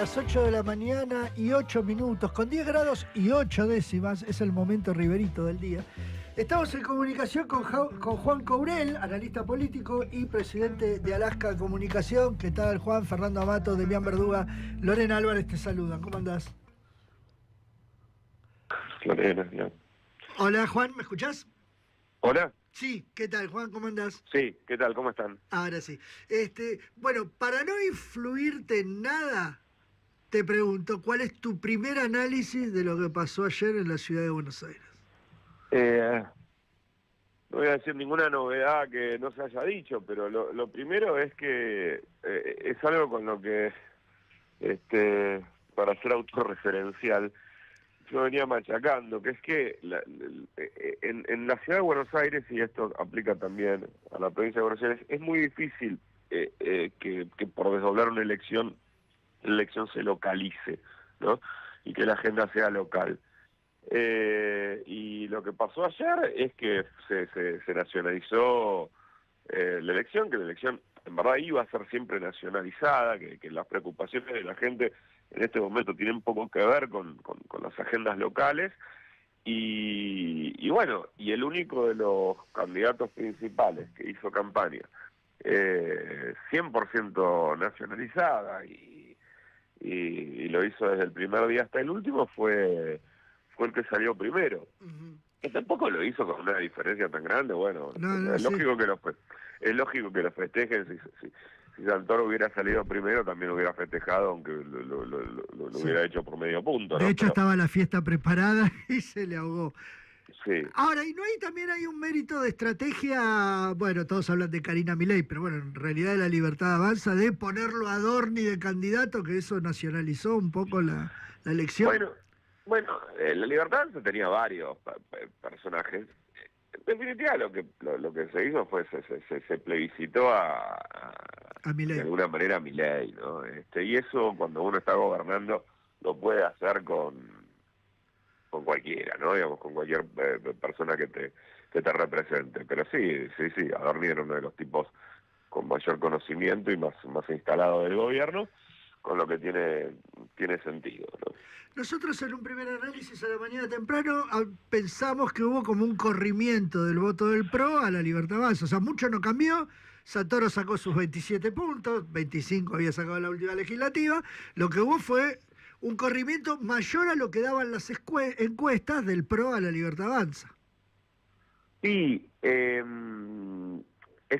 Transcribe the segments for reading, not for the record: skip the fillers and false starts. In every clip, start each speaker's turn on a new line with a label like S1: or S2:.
S1: las 8 de la mañana y 8 minutos, con 10 grados y 8 décimas, es el momento riverito del día. Estamos en comunicación con Juan Courel, analista político y presidente de Alaska Comunicación. ¿Qué tal, Juan? Fernando Amato, Demián Verduga, Lorena Álvarez te saludan. ¿Cómo andás?
S2: Lorena, ya.
S1: Hola, Juan, ¿me escuchás?
S2: Hola.
S1: Sí, ¿qué tal, Juan? ¿Cómo andás?
S2: Sí, ¿qué tal? ¿Cómo están?
S1: Ahora sí. Bueno, para no influirte en nada, te pregunto, ¿cuál es tu primer análisis de lo que pasó ayer en la ciudad de Buenos Aires?
S2: No voy a decir ninguna novedad que no se haya dicho, pero lo primero es que es algo con lo que, para ser autorreferencial, yo venía machacando, que es que en la ciudad de Buenos Aires, y esto aplica también a la provincia de Buenos Aires, es muy difícil que por desdoblar una elección, la elección se localice, ¿no? Y que la agenda sea local. Y lo que pasó ayer es que se nacionalizó la elección, que la elección en verdad iba a ser siempre nacionalizada, que las preocupaciones de la gente en este momento tienen poco que ver con las agendas locales, y bueno, y el único de los candidatos principales que hizo campaña 100% nacionalizada y lo hizo desde el primer día hasta el último fue el que salió primero.
S1: Uh-huh.
S2: Que tampoco lo hizo con una diferencia tan grande. Bueno,
S1: No,
S2: es
S1: sí.
S2: lógico es lógico que lo festejen. Si Santoro hubiera salido primero, también lo hubiera festejado, aunque lo
S1: Sí.
S2: hubiera hecho por medio punto, ¿no?
S1: De hecho, estaba la fiesta preparada y se le ahogó.
S2: Sí.
S1: Ahora, ¿y no hay también hay un mérito de estrategia? Bueno, todos hablan de Karina Milei, pero bueno, en realidad La Libertad Avanza, de ponerlo a Dorni de candidato, que eso nacionalizó un poco la elección.
S2: Bueno, La Libertad tenía varios personajes. En definitiva, lo que se hizo fue se plebiscitó
S1: A Milei.
S2: de alguna manera a Milei, ¿no? Y eso, cuando uno está gobernando, lo puede hacer con cualquiera, ¿no? Digamos, con cualquier persona que te represente. Pero sí, Adorni era uno de los tipos con mayor conocimiento y más instalado del gobierno, con lo que tiene sentido, ¿no?
S1: Nosotros en un primer análisis a la mañana temprano pensamos que hubo como un corrimiento del voto del PRO a La Libertad Avanza. O sea, mucho no cambió. Santoro sacó sus 27 puntos, 25 había sacado la última legislativa. Lo que hubo fue un corrimiento mayor a lo que daban las encuestas del PRO a La Libertad Avanza.
S2: Sí, es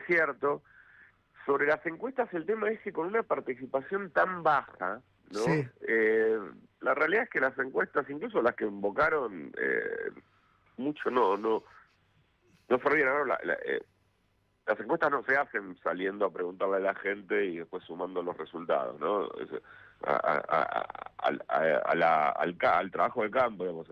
S2: cierto. Sobre las encuestas el tema es que con una participación tan baja, ¿no?
S1: Sí.
S2: La realidad es que las encuestas, incluso las que invocaron, mucho no servían, ¿no? Las encuestas no se hacen saliendo a preguntarle a la gente y después sumando los resultados, ¿no? Al trabajo de campo, digamos,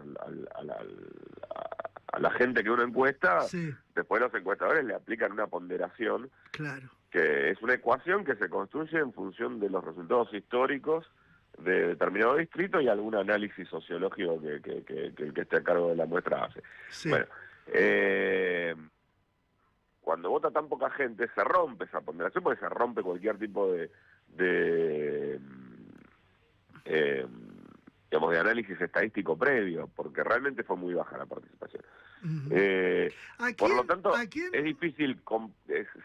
S2: a la gente que uno encuesta,
S1: Sí.
S2: Después los encuestadores le aplican una ponderación.
S1: Claro.
S2: Que es una ecuación que se construye en función de los resultados históricos de determinado distrito y algún análisis sociológico que el que esté a cargo de la muestra hace.
S1: Sí.
S2: Bueno, cuando vota tan poca gente se rompe esa ponderación, porque se rompe cualquier tipo de análisis estadístico previo, porque realmente fue muy baja la participación.
S1: Uh-huh.
S2: Por lo tanto, es difícil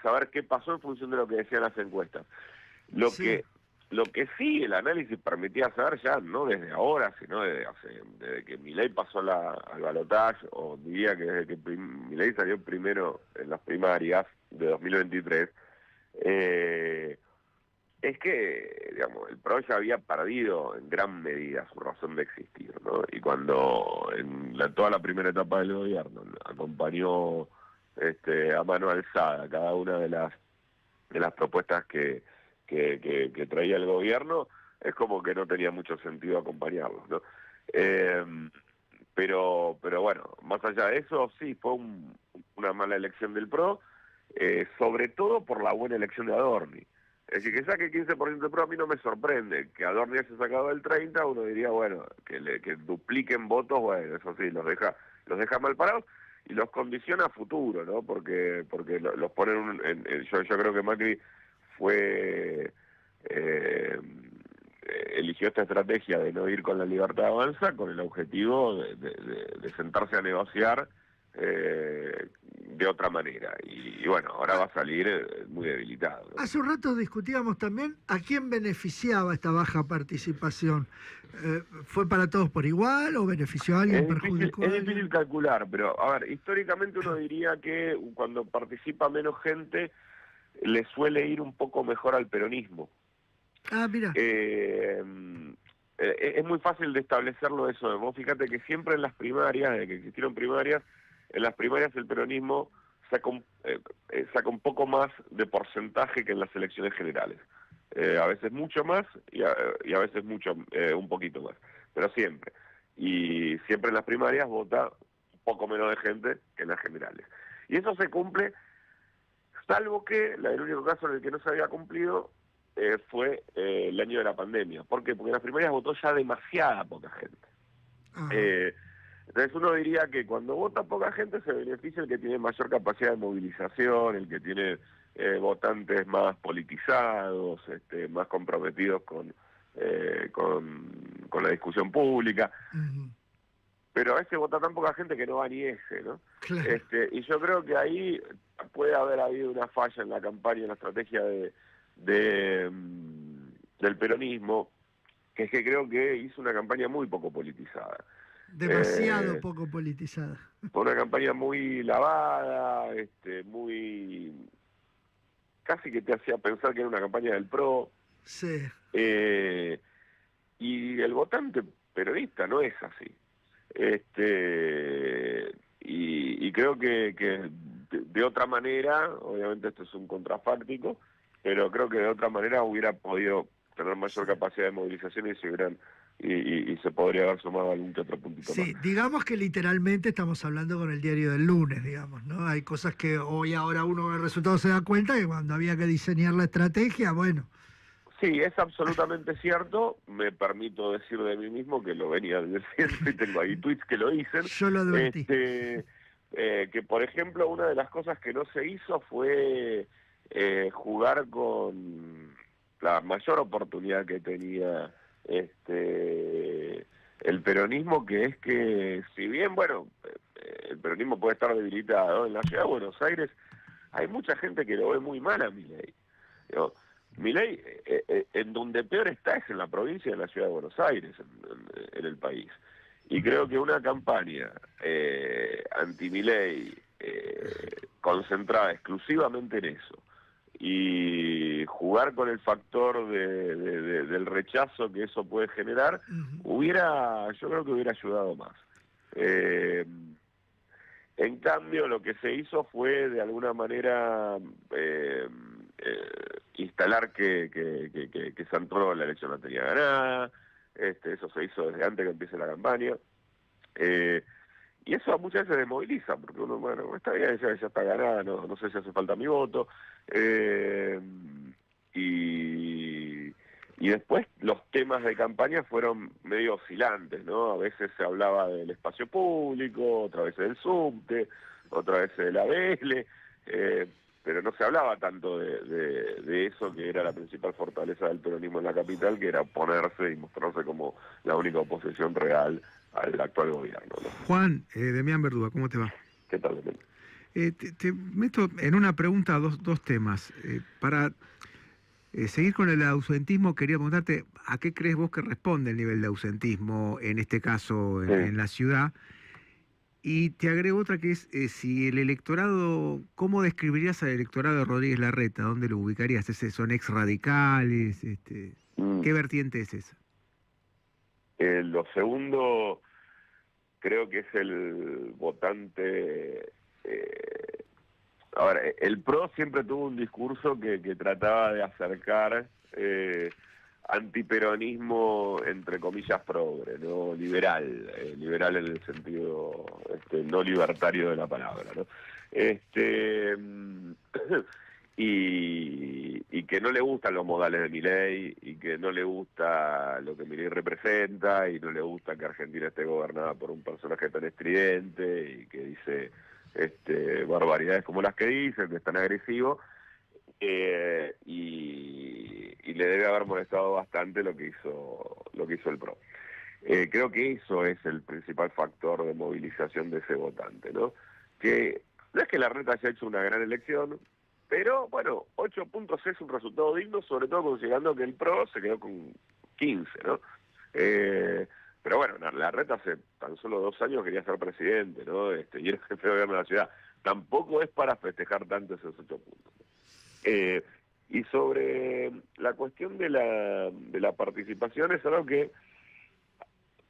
S2: saber qué pasó en función de lo que decían las encuestas. Lo que sí el análisis permitía saber, ya no desde ahora, sino desde que Milei pasó al balotaje, o diría que desde que Milei salió primero en las primarias de 2023, es que, digamos, el PRO ya había perdido en gran medida su razón de existir, ¿no? Y cuando en toda la primera etapa del gobierno acompañó a mano alzada cada una de las propuestas que traía el gobierno, es como que no tenía mucho sentido acompañarlos, ¿no? Pero bueno, más allá de eso, sí, fue una mala elección del PRO, sobre todo por la buena elección de Adorni. Es decir, que saque 15% de PRO a mí no me sorprende. Que Adorni haya sacado el 30%, uno diría, bueno, que dupliquen votos, bueno, eso sí, los deja mal parados y los condiciona a futuro, ¿no? Porque los ponen yo creo que Macri fue eligió esta estrategia de no ir con la Libertad Avanza con el objetivo de sentarse a negociar de otra manera. Y bueno, ahora va a salir muy debilitado, ¿no?
S1: Hace un rato discutíamos también a quién beneficiaba esta baja participación. ¿Fue para todos por igual o benefició a alguien, perjudicó a
S2: Es
S1: alguien?
S2: difícil calcular, pero a ver, históricamente uno diría que cuando participa menos gente le suele ir un poco mejor al peronismo.
S1: Ah, mira.
S2: Es muy fácil de establecerlo eso. Vos fíjate que siempre en las primarias, desde que existieron primarias, en las primarias el peronismo saca un poco más de porcentaje que en las elecciones generales. A veces mucho más y a veces un poquito más, pero siempre. Y siempre en las primarias vota un poco menos de gente que en las generales. Y eso se cumple, salvo que el único caso en el que no se había cumplido fue el año de la pandemia. ¿Por qué? Porque en las primarias votó ya demasiada poca gente. Entonces uno diría que cuando vota poca gente se beneficia el que tiene mayor capacidad de movilización, el que tiene votantes más politizados, más comprometidos con la discusión pública. Pero a veces vota tan poca gente que no va ni ese, ¿no?
S1: Claro.
S2: Y yo creo que ahí puede haber habido una falla en la campaña, en la estrategia del peronismo, que es que creo que hizo una campaña muy poco politizada.
S1: Demasiado poco politizada.
S2: Fue una campaña muy lavada, muy... casi que te hacía pensar que era una campaña del PRO.
S1: Sí.
S2: Y el votante peronista no es así. Y creo que de otra manera, obviamente esto es un contrafáctico, pero creo que de otra manera hubiera podido tener mayor capacidad de movilización y se podría haber sumado algún que otro puntito más.
S1: Sí, digamos que literalmente estamos hablando con el diario del lunes, digamos, ¿no? Hay cosas que ahora uno el resultado se da cuenta que cuando había que diseñar la estrategia, bueno.
S2: Sí, es absolutamente cierto. Me permito decir de mí mismo que lo venía diciendo y tengo ahí tweets que lo dicen.
S1: Yo lo advertí.
S2: Que, por ejemplo, una de las cosas que no se hizo fue jugar con la mayor oportunidad que tenía el peronismo, que es que, si bien, bueno, el peronismo puede estar debilitado, en la ciudad de Buenos Aires hay mucha gente que lo ve muy mal a Milei. Milei, en donde peor está es en la provincia y en la ciudad de Buenos Aires, en el país. Y creo que una campaña anti-Milei concentrada exclusivamente en eso y jugar con el factor del rechazo que eso puede generar, yo creo que hubiera ayudado más. En cambio, lo que se hizo fue, de alguna manera, instalar que Santoro la elección la tenía ganada. Eso se hizo desde antes que empiece la campaña. Y eso muchas veces desmoviliza, porque uno, bueno, está bien, ya está ganada, no sé si hace falta mi voto. Y después los temas de campaña fueron medio oscilantes, ¿no? A veces se hablaba del espacio público, otra vez del subte, otra vez de la BL, pero no se hablaba tanto de eso, que era la principal fortaleza del peronismo en la capital, que era oponerse y mostrarse como la única oposición real al actual gobierno, ¿no?
S3: Juan, Demián Verduga, ¿cómo te va?
S2: ¿Qué tal, Demián?
S3: Te meto en una pregunta dos temas. Para seguir con el ausentismo, quería preguntarte, ¿a qué crees vos que responde el nivel de ausentismo, en este caso en la ciudad? Y te agrego otra que es, si el electorado, ¿cómo describirías al electorado de Rodríguez Larreta? ¿Dónde lo ubicarías? ¿Son ex radicales? ¿Qué vertiente es esa?
S2: Lo segundo, creo que es el votante... Ahora, el PRO siempre tuvo un discurso que trataba de acercar antiperonismo, entre comillas, progre, ¿no? Liberal en el sentido no libertario de la palabra, ¿no? Y que no le gustan los modales de Milei, y que no le gusta lo que Milei representa, y no le gusta que Argentina esté gobernada por un personaje tan estridente y que dice barbaridades como las que dice, que es tan agresivo, y y le debe haber molestado bastante lo que hizo el PRO. Creo que eso es el principal factor de movilización de ese votante, ¿no? Que no es que Larreta haya hecho una gran elección, pero bueno, 8 puntos es un resultado digno, sobre todo considerando que el PRO se quedó con 15, ¿no? Pero bueno, Larreta hace tan solo 2 años quería ser presidente, ¿no? Y era jefe de gobierno de la ciudad. Tampoco es para festejar tanto esos 8 puntos. Y sobre la cuestión de la participación, es algo que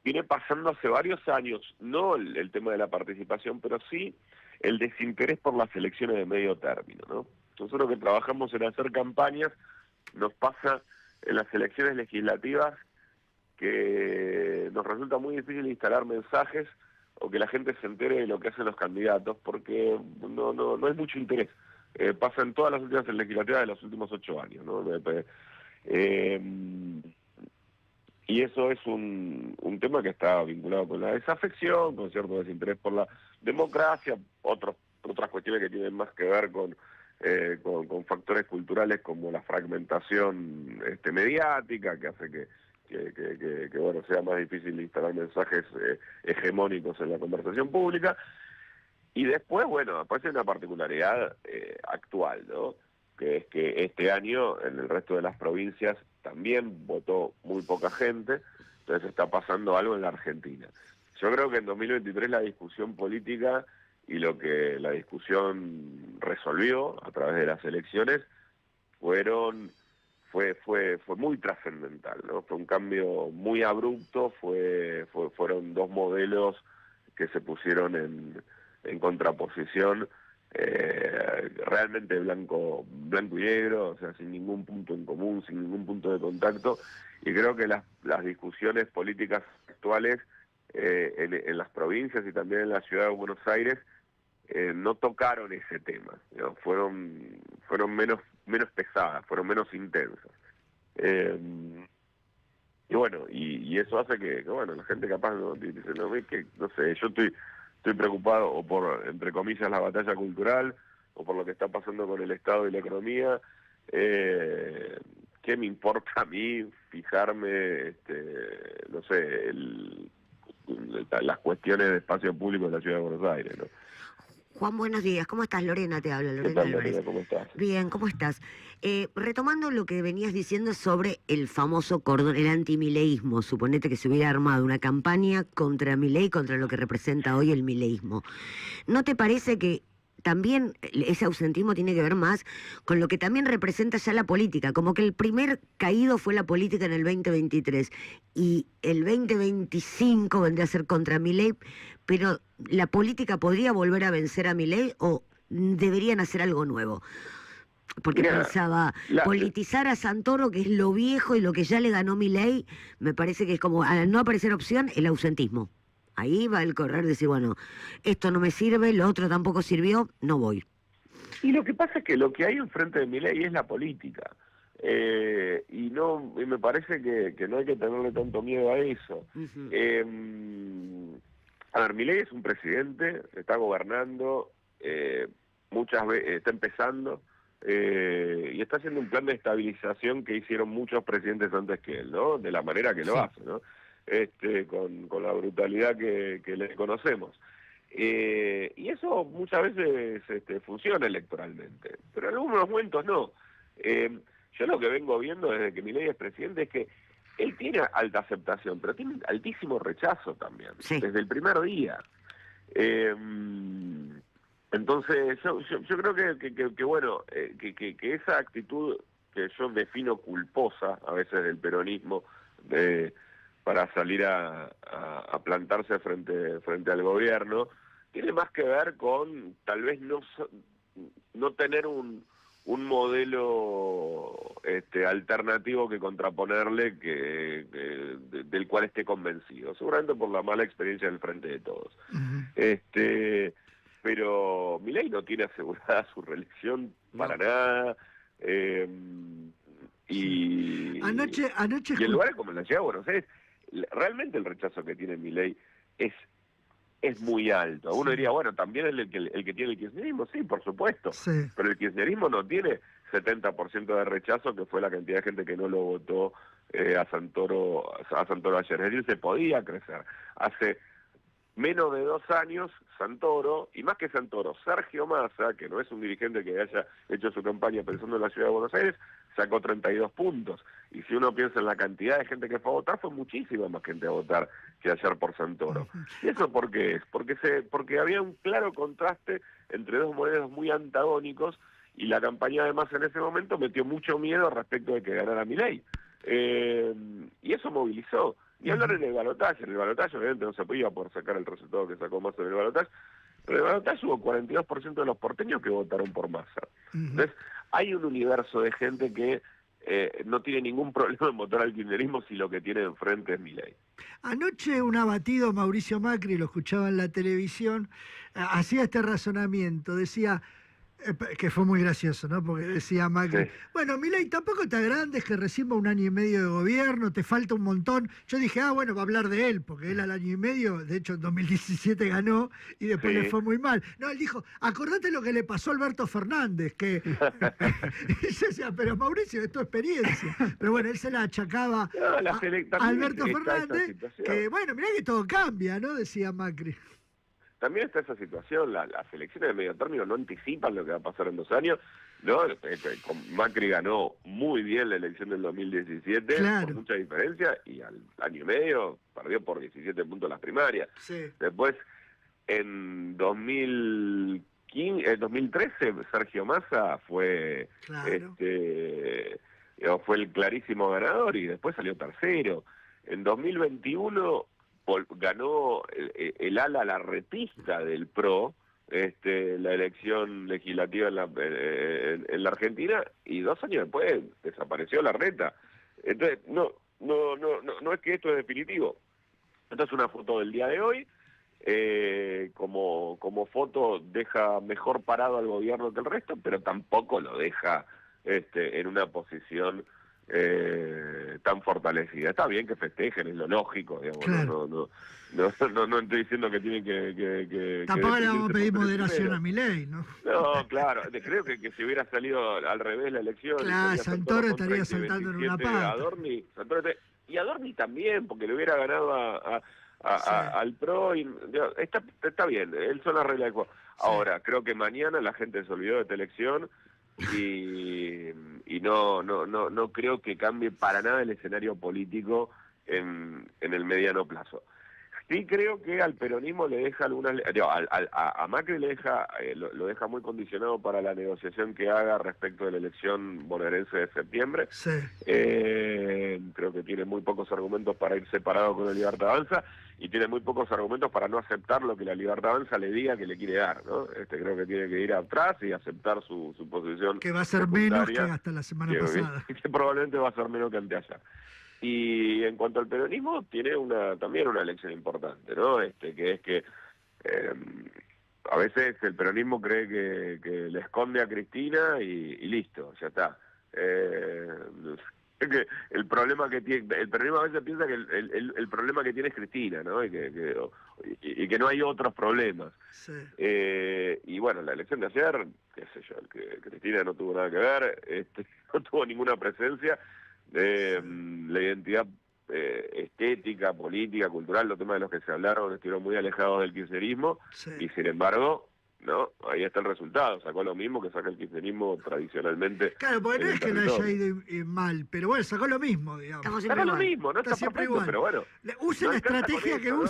S2: viene pasando hace varios años, no el tema de la participación, pero sí el desinterés por las elecciones de medio término, ¿no? Nosotros que trabajamos en hacer campañas, nos pasa en las elecciones legislativas que nos resulta muy difícil instalar mensajes o que la gente se entere de lo que hacen los candidatos, porque no hay mucho interés. Pasa en todas las últimas legislativas de los últimos 8 años, ¿no? Y eso es un tema que está vinculado con la desafección, con cierto desinterés por la democracia, otras cuestiones que tienen más que ver con factores culturales como la fragmentación mediática, que hace que bueno, sea más difícil instalar mensajes hegemónicos en la conversación pública. Y después, bueno, aparece una particularidad actual, ¿no? Que es que este año en el resto de las provincias también votó muy poca gente, entonces está pasando algo en la Argentina. Yo creo que en 2023 la discusión política y lo que la discusión resolvió a través de las elecciones fue muy trascendental, ¿no? Fue un cambio muy abrupto, fueron 2 modelos que se pusieron en contraposición, realmente blanco y negro, o sea, sin ningún punto en común, sin ningún punto de contacto, y creo que las discusiones políticas actuales en las provincias y también en la ciudad de Buenos Aires no tocaron ese tema, ¿no? Fueron menos pesadas, fueron menos intensas. Y bueno, y eso hace que bueno, la gente capaz dice, no sé, yo estoy preocupado o por, entre comillas, la batalla cultural, o por lo que está pasando con el Estado y la economía. ¿Qué me importa a mí fijarme, no sé, las cuestiones de espacio público en la ciudad de Buenos Aires, ¿no?
S4: Juan, buenos días. ¿Cómo estás? Lorena te habla,
S2: ¿Qué
S4: Lorena
S2: tal,
S4: Álvarez.
S2: Lorena? ¿Cómo estás?
S4: Bien, ¿cómo estás? Retomando lo que venías diciendo sobre el famoso cordón, el antimileísmo, suponete que se hubiera armado una campaña contra Milei, contra lo que representa hoy el mileísmo. ¿No te parece que también ese ausentismo tiene que ver más con lo que también representa ya la política? Como que el primer caído fue la política en el 2023 y el 2025 vendría a ser contra Milei, pero ¿la política podría volver a vencer a Milei o deberían hacer algo nuevo? Porque pensaba, politizar a Santoro, que es lo viejo y lo que ya le ganó Milei, me parece que es como, al no aparecer opción, el ausentismo. Ahí va el correr, decir, bueno, esto no me sirve, lo otro tampoco sirvió, no voy.
S2: Y lo que pasa es que lo que hay enfrente de Milei es la política. Y me parece que no hay que tenerle tanto miedo a eso. A ver, Milei es un presidente, está gobernando, muchas veces está empezando, y está haciendo un plan de estabilización que hicieron muchos presidentes antes que él, ¿no? De la manera que lo hace, ¿no? Con la brutalidad que le conocemos. Y eso muchas veces funciona electoralmente, pero en algunos momentos no. Yo lo que vengo viendo desde que Milei es presidente es que él tiene alta aceptación, pero tiene altísimo rechazo también, desde el primer día. Entonces, yo creo que bueno, que esa actitud que yo defino culposa a veces del peronismo, para salir a plantarse frente al gobierno, tiene más que ver con tal vez no tener un modelo alternativo que contraponerle del cual esté convencido, seguramente por la mala experiencia del Frente de Todos. Pero Milei no tiene asegurada su reelección para nada. Y en lugares como la ciudad de Buenos Aires, realmente el rechazo que tiene Milei es muy alto. Uno diría, bueno, también el que tiene el kirchnerismo, sí, por supuesto, pero el kirchnerismo no tiene 70% de rechazo, que fue la cantidad de gente que no lo votó a Santoro ayer. Es decir, se podía crecer. Hace menos de 2 años, Santoro, y más que Santoro, Sergio Massa, que no es un dirigente que haya hecho su campaña pensando en la ciudad de Buenos Aires, sacó 32 puntos. Y si uno piensa en la cantidad de gente que fue a votar, fue muchísima más gente a votar que ayer por Santoro. ¿Y eso por qué es? Porque había un claro contraste entre dos modelos muy antagónicos, y la campaña además en ese momento metió mucho miedo respecto de que ganara Milei. Y eso movilizó. Y hablar en el balotaje obviamente no se podía por sacar el resultado que sacó Massa en el balotaje, pero en el balotaje hubo 42% de los porteños que votaron por Massa. Entonces, hay un universo de gente que no tiene ningún problema en votar al kirchnerismo si lo que tiene enfrente es Milei.
S1: Anoche un abatido Mauricio Macri, lo escuchaba en la televisión, hacía este razonamiento, decía, que fue muy gracioso, ¿no? Porque decía Macri,
S2: Sí.
S1: bueno, Milei, tampoco está grande, es que reciba 1 año y medio de gobierno, te falta un montón. Yo dije, bueno, va a hablar de él, porque él al año y medio, de hecho en 2017 ganó y después
S2: Sí.
S1: le fue muy mal. No, él dijo, acordate lo que le pasó a Alberto Fernández, que... y yo decía, pero Mauricio, es tu experiencia. Pero bueno, él se la achacaba
S2: No, la
S1: a
S2: también
S1: Alberto
S2: está esa
S1: Fernández,
S2: situación.
S1: que bueno, mirá que todo cambia, ¿no? Decía Macri.
S2: También está esa situación, las elecciones de medio término no anticipan lo que va a pasar en 2 años, ¿no? Macri ganó muy bien la elección del 2017,
S1: Claro.
S2: por mucha diferencia, y al año y medio perdió por 17 puntos las primarias.
S1: Sí.
S2: Después, en 2013, Sergio Massa fue,
S1: Claro.
S2: fue el clarísimo ganador y después salió tercero. En 2021 ganó el ala larretista del PRO, la elección legislativa en la Argentina, y 2 años después desapareció Larreta. Entonces, no es que esto es definitivo. Esta es una foto del día de hoy. Como foto deja mejor parado al gobierno que el resto, pero tampoco lo deja en una posición tan fortalecida. Está bien que festejen, es lo lógico, digamos.
S1: Claro.
S2: No estoy diciendo que tienen que
S1: Tampoco le vamos a pedir
S2: definirse por
S1: moderación
S2: primero.
S1: a Milei, ¿no?
S2: No, claro, creo que si hubiera salido al revés la elección...
S1: Claro,
S2: estaría
S1: Santoro
S2: contra
S1: estaría
S2: el
S1: saltando en una
S2: 27,
S1: pata.
S2: y Adorni también, porque le hubiera ganado al PRO, y está bien, él son las reglas del juego. Ahora, creo que mañana la gente se olvidó de esta elección, y no creo que cambie para nada el escenario político en el mediano plazo. Sí creo que al peronismo le deja algunas... a Macri le deja lo deja muy condicionado para la negociación que haga respecto de la elección bonaerense de septiembre.
S1: Sí.
S2: Creo que tiene muy pocos argumentos para ir separado con la Libertad Avanza, y tiene muy pocos argumentos para no aceptar lo que la Libertad Avanza le diga que le quiere dar, ¿no? Creo que tiene que ir atrás y aceptar su posición
S1: Que va a ser menos que
S2: secundaria,
S1: hasta la semana pasada.
S2: que probablemente va a ser menos que anteayer. Y en cuanto al peronismo, tiene también una elección importante, ¿no? Que es que a veces el peronismo cree que le esconde a Cristina y listo, ya está. Es que el problema que tiene, el peronismo a veces piensa que el problema que tiene es Cristina, ¿no? Y que no hay otros problemas.
S1: Sí.
S2: Y bueno, la elección de ayer, qué sé yo, que Cristina no tuvo nada que ver, no tuvo ninguna presencia. La identidad estética, política, cultural, los temas de los que se hablaron estuvieron muy alejados del kirchnerismo,
S1: Sí.
S2: y sin embargo, no, ahí está el resultado, sacó lo mismo que saca el kirchnerismo tradicionalmente.
S1: Claro, porque no
S2: en
S1: es
S2: el
S1: que le haya
S2: territorio.
S1: ido mal, pero bueno, sacó lo mismo, digamos.
S4: Estamos
S2: Saca
S4: siempre
S2: lo
S4: igual.
S2: mismo, no
S1: Está
S2: está
S1: siempre
S2: perfecto,
S1: igual.
S2: pero bueno.
S1: Use
S2: no
S1: la
S2: alcanza con
S1: estrategia
S2: eso,
S1: que
S2: ¿no?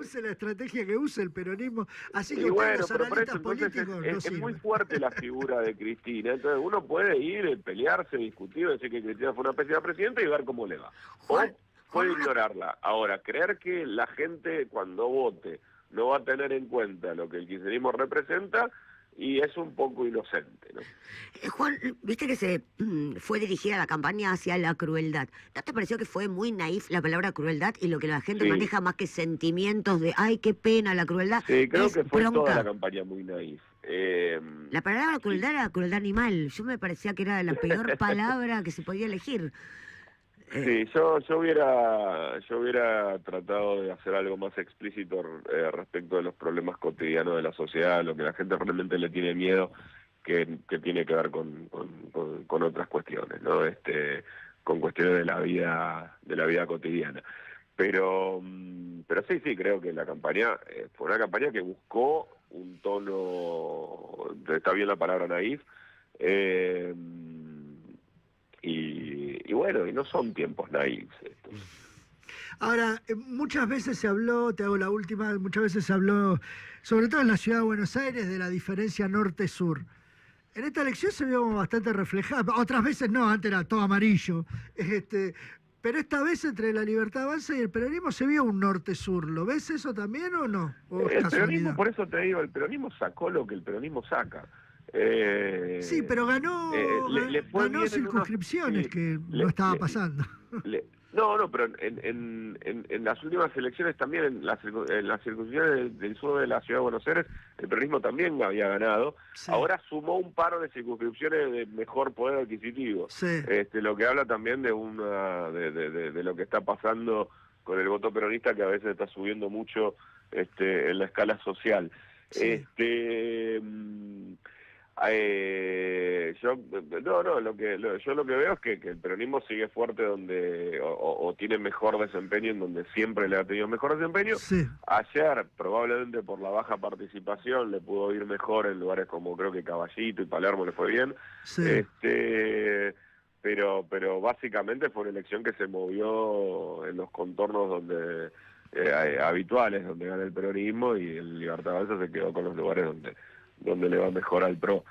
S1: use la estrategia que use el peronismo. Así que
S2: Y
S1: ustedes,
S2: bueno,
S1: los
S2: pero por eso
S1: analistas
S2: entonces
S1: políticos, no
S2: es muy
S1: sirven.
S2: fuerte la figura de Cristina. Entonces uno puede ir, pelearse, discutir, decir que Cristina fue una pésima presidenta y ver cómo le va. O
S4: Juan,
S2: puede
S4: una-
S2: ignorarla. Ahora, creer que la gente cuando vote no va a tener en cuenta lo que el kirchnerismo representa, y es un poco inocente, ¿no?
S4: Juan, viste que se fue dirigida la campaña hacia la crueldad. ¿No te pareció que fue muy naif la palabra crueldad y lo que la gente
S2: Sí.
S4: maneja más que sentimientos de ay, qué pena la crueldad?
S2: Sí, creo
S4: es
S2: que fue
S4: bronca?
S2: toda la campaña muy naif.
S4: La palabra crueldad era crueldad animal. Yo me parecía que era la peor palabra que se podía elegir.
S2: Sí, yo hubiera tratado de hacer algo más explícito respecto de los problemas cotidianos de la sociedad, lo que la gente realmente le tiene miedo, que tiene que ver con con otras cuestiones, ¿no? Con cuestiones de la vida cotidiana. Pero sí, creo que la campaña fue una campaña que buscó un tono, está bien la palabra naif, y bueno, y no son tiempos naifs estos.
S1: Ahora, muchas veces se habló, te hago la última, muchas veces se habló, sobre todo en la ciudad de Buenos Aires, de la diferencia norte-sur. En esta elección se vio bastante reflejada, otras veces no, antes era todo amarillo, pero esta vez entre la Libertad Avanza y el peronismo se vio un norte-sur. ¿Lo ves eso también o no? ¿O
S2: El peronismo, por eso te digo, el peronismo sacó lo que el peronismo saca.
S1: Sí, pero ganó circunscripciones que no estaba pasando.
S2: No, pero en las últimas elecciones también, en las circunscripciones del sur de la ciudad de Buenos Aires, el peronismo también había ganado. Sí. Ahora sumó un par de circunscripciones de mejor poder adquisitivo. Sí. Lo que habla también de de lo que está pasando con el voto peronista, que a veces está subiendo mucho en la escala social. Sí. Yo lo que veo es que el peronismo sigue fuerte donde o tiene mejor desempeño en donde siempre le ha tenido mejor desempeño. Sí. Ayer, probablemente por la baja participación, le pudo ir mejor en lugares como creo que Caballito y Palermo le fue bien. Sí. Pero básicamente fue una elección que se movió en los contornos donde habituales, donde gana el peronismo, y el Libertad Avanza se quedó con los lugares donde le va mejor al PRO.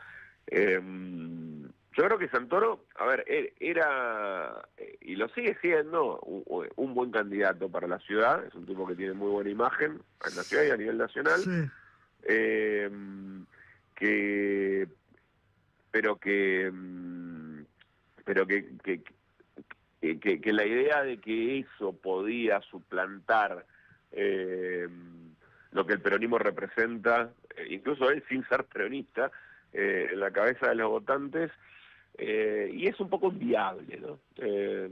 S2: Yo creo que Santoro, a ver, era, y lo sigue siendo, un buen candidato para la ciudad. Es un tipo que tiene muy buena imagen en la ciudad y a nivel nacional. Sí. Pero que la idea de que eso podía suplantar lo que el peronismo representa, incluso él sin ser peronista, en la cabeza de los votantes, y es un poco inviable, ¿no?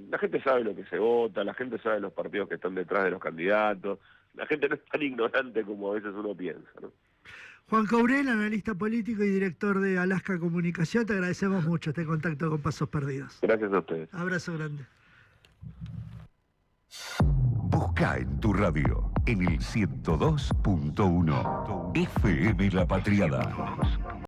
S2: La gente sabe lo que se vota, la gente sabe los partidos que están detrás de los candidatos, la gente no es tan ignorante como a veces uno piensa, ¿no?
S1: Juan Courel, analista político y director de Alaska Comunicación, te agradecemos mucho este contacto con Pasos Perdidos.
S2: Gracias a ustedes.
S1: Abrazo grande.
S5: Busca en tu radio en el 102.1 FM La Patriada.